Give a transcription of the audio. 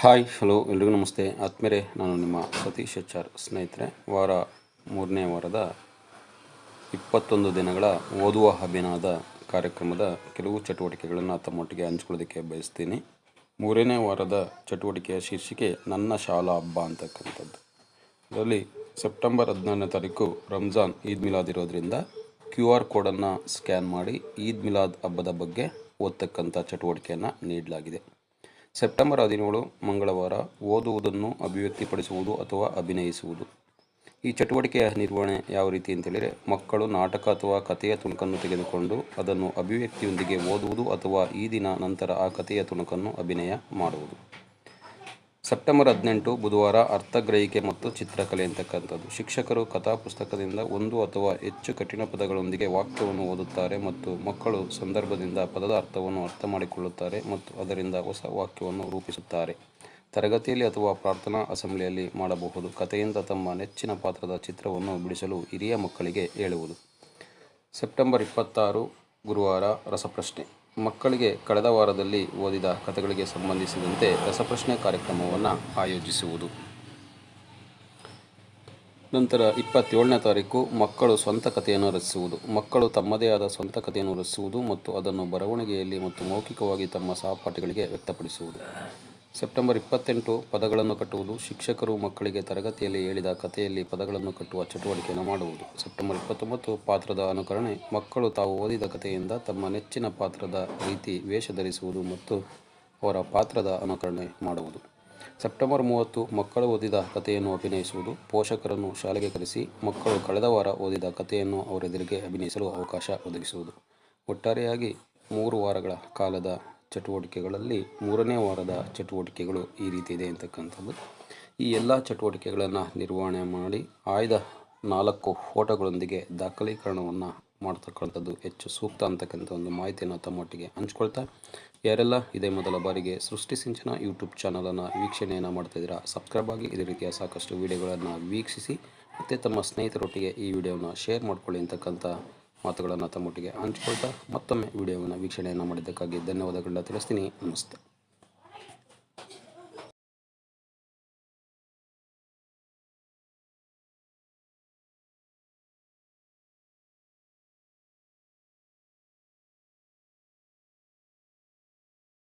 Hi hello ಎಲ್ರಿಗೂ ನಮಸ್ತೆ ಆತ್ಮೇಲೆ ನಾನು ನಿಮ್ಮ ಸತೀಶ್ HR ಸ್ನೇಹಿತರೆ. ಮೂರನೇ ವಾರದ 21 ದಿನಗಳ ಓದುವ ಅಭಿಯಾನದ ಕಾರ್ಯಕ್ರಮದ ಕೆಲವು ಚಟುವಟಿಕೆಗಳನ್ನು ತಮ್ಮೊಟ್ಟಿಗೆ ಹಂಚ್ಕೊಳ್ಳೋದಕ್ಕೆ ಬಯಸ್ತೀನಿ. ಮೂರನೇ ವಾರದ ಚಟುವಟಿಕೆಯ ಶೀರ್ಷಿಕೆ ನನ್ನ ಶಾಲಾ ಹಬ್ಬ ಅಂತಕ್ಕಂಥದ್ದು. ಅದರಲ್ಲಿ ಸೆಪ್ಟೆಂಬರ್ 14ನೇ ತಾರೀಕು ರಂಜಾನ್ ಈದ್ ಮಿಲಾದ್ ಇರೋದ್ರಿಂದ QR ಕೋಡನ್ನು ಸ್ಕ್ಯಾನ್ ಮಾಡಿ ಈದ್ ಮಿಲಾದ್ ಹಬ್ಬದ ಬಗ್ಗೆ ಓದ್ತಕ್ಕಂಥ ಚಟುವಟಿಕೆಯನ್ನು ನೀಡಲಾಗಿದೆ. ಸೆಪ್ಟೆಂಬರ್ 17 ಮಂಗಳವಾರ ಓದುವುದನ್ನು ಅಭಿವ್ಯಕ್ತಿಪಡಿಸುವುದು ಅಥವಾ ಅಭಿನಯಿಸುವುದು. ಈ ಚಟುವಟಿಕೆಯ ನಿರ್ವಹಣೆ ಯಾವ ರೀತಿ ಅಂತೇಳಿದರೆ, ಮಕ್ಕಳು ನಾಟಕ ಅಥವಾ ಕಥೆಯ ತುಣುಕನ್ನು ತೆಗೆದುಕೊಂಡು ಅದನ್ನು ಅಭಿವ್ಯಕ್ತಿಯೊಂದಿಗೆ ಓದುವುದು ಅಥವಾ ಈ ದಿನ ನಂತರ ಆ ಕಥೆಯ ತುಣುಕನ್ನು ಅಭಿನಯ ಮಾಡುವುದು. ಸೆಪ್ಟೆಂಬರ್ 18 ಬುಧವಾರ ಅರ್ಥಗ್ರಹಿಕೆ ಮತ್ತು ಚಿತ್ರಕಲೆ ಅಂತಕ್ಕಂಥದ್ದು. ಶಿಕ್ಷಕರು ಕಥಾ ಪುಸ್ತಕದಿಂದ ಒಂದು ಅಥವಾ ಹೆಚ್ಚು ಕಠಿಣ ಪದಗಳೊಂದಿಗೆ ವಾಕ್ಯವನ್ನು ಓದುತ್ತಾರೆ ಮತ್ತು ಮಕ್ಕಳು ಸಂದರ್ಭದಿಂದ ಪದದ ಅರ್ಥವನ್ನು ಅರ್ಥ ಮಾಡಿಕೊಳ್ಳುತ್ತಾರೆ ಮತ್ತು ಅದರಿಂದ ಹೊಸ ವಾಕ್ಯವನ್ನು ರೂಪಿಸುತ್ತಾರೆ. ತರಗತಿಯಲ್ಲಿ ಅಥವಾ ಪ್ರಾರ್ಥನಾ ಅಸೆಂಬ್ಲಿಯಲ್ಲಿ ಮಾಡಬಹುದು. ಕಥೆಯಿಂದ ತಮ್ಮ ನೆಚ್ಚಿನ ಪಾತ್ರದ ಚಿತ್ರವನ್ನು ಬಿಡಿಸಲು ಹಿರಿಯ ಮಕ್ಕಳಿಗೆ ಹೇಳುವುದು. ಸೆಪ್ಟೆಂಬರ್ 26 ಗುರುವಾರ ರಸಪ್ರಶ್ನೆ. ಮಕ್ಕಳಿಗೆ ಕಳೆದ ವಾರದಲ್ಲಿ ಓದಿದ ಕಥೆಗಳಿಗೆ ಸಂಬಂಧಿಸಿದಂತೆ ರಸಪ್ರಶ್ನೆ ಕಾರ್ಯಕ್ರಮವನ್ನು ಆಯೋಜಿಸುವುದು. ನಂತರ 27ನೇ ತಾರೀಕು ಮಕ್ಕಳು ಸ್ವಂತ ಕಥೆಯನ್ನು ರಚಿಸುವುದು. ಮಕ್ಕಳು ತಮ್ಮದೇ ಆದ ಸ್ವಂತ ಕಥೆಯನ್ನು ರಚಿಸುವುದು ಮತ್ತು ಅದನ್ನು ಬರವಣಿಗೆಯಲ್ಲಿ ಮತ್ತು ಮೌಖಿಕವಾಗಿ ತಮ್ಮ ಸಹಪಾಠಿಗಳಿಗೆ ವ್ಯಕ್ತಪಡಿಸುವುದು. ಸೆಪ್ಟೆಂಬರ್ 28 ಪದಗಳನ್ನು ಕಟ್ಟುವುದು. ಶಿಕ್ಷಕರು ಮಕ್ಕಳಿಗೆ ತರಗತಿಯಲ್ಲಿ ಹೇಳಿದ ಕಥೆಯಲ್ಲಿ ಪದಗಳನ್ನು ಕಟ್ಟುವ ಚಟುವಟಿಕೆಯನ್ನು ಮಾಡುವುದು. ಸೆಪ್ಟೆಂಬರ್ 29 ಪಾತ್ರದ ಅನುಕರಣೆ. ಮಕ್ಕಳು ತಾವು ಓದಿದ ಕಥೆಯಿಂದ ತಮ್ಮ ನೆಚ್ಚಿನ ಪಾತ್ರದ ರೀತಿ ವೇಷ ಧರಿಸುವುದು ಮತ್ತು ಅವರ ಪಾತ್ರದ ಅನುಕರಣೆ ಮಾಡುವುದು. ಸೆಪ್ಟೆಂಬರ್ 30 ಮಕ್ಕಳು ಓದಿದ ಕಥೆಯನ್ನು ಅಭಿನಯಿಸುವುದು. ಪೋಷಕರನ್ನು ಶಾಲೆಗೆ ಕರೆಸಿ ಮಕ್ಕಳು ಕಳೆದ ವಾರ ಓದಿದ ಕಥೆಯನ್ನು ಅವರೆದುರಿಗೆ ಅಭಿನಯಿಸಲು ಅವಕಾಶ ಒದಗಿಸುವುದು. ಒಟ್ಟಾರೆಯಾಗಿ 3 ವಾರಗಳ ಕಾಲದ ಚಟುವಟಿಕೆಗಳಲ್ಲಿ ಮೂರನೇ ವಾರದ ಚಟುವಟಿಕೆಗಳು ಈ ರೀತಿ ಇದೆ ಅಂತಕ್ಕಂಥದ್ದು. ಈ ಎಲ್ಲ ಚಟುವಟಿಕೆಗಳನ್ನು ನಿರ್ವಹಣೆ ಮಾಡಿ ಆಯ್ದ 4 ಫೋಟೋಗಳೊಂದಿಗೆ ದಾಖಲೀಕರಣವನ್ನು ಮಾಡ್ತಕ್ಕಂಥದ್ದು ಹೆಚ್ಚು ಸೂಕ್ತ ಅಂತಕ್ಕಂಥ ಒಂದು ಮಾಹಿತಿಯನ್ನು ತಮ್ಮೊಟ್ಟಿಗೆ ಹಂಚ್ಕೊಳ್ತಾ, ಯಾರೆಲ್ಲ ಇದೇ ಮೊದಲ ಬಾರಿಗೆ ಸೃಷ್ಟಿ ಸಿಂಚನ ಯೂಟ್ಯೂಬ್ ಚಾನಲನ್ನು ವೀಕ್ಷಣೆಯನ್ನು ಮಾಡ್ತಾಯಿದ್ದೀರಾ, ಸಬ್ಸ್ಕ್ರೈಬ್ ಆಗಿ ಇದೇ ರೀತಿಯ ಸಾಕಷ್ಟು ವಿಡಿಯೋಗಳನ್ನು ವೀಕ್ಷಿಸಿ ಮತ್ತು ತಮ್ಮ ಸ್ನೇಹಿತರೊಟ್ಟಿಗೆ ಈ ವಿಡಿಯೋನ ಶೇರ್ ಮಾಡ್ಕೊಳ್ಳಿ ಅಂತಕ್ಕಂಥ ಮಾತುಗಳನ್ನು ತಮ್ಮೊಟ್ಟಿಗೆ ಹಂಚ್ಕೊಳ್ತಾ ಮತ್ತೊಮ್ಮೆ ವಿಡಿಯೋವನ್ನು ವೀಕ್ಷಣೆಯನ್ನು ಮಾಡಿದ್ದಕ್ಕಾಗಿ ಧನ್ಯವಾದಗಳನ್ನ ತಿಳಿಸ್ತೀನಿ. ನಮಸ್ತೆ.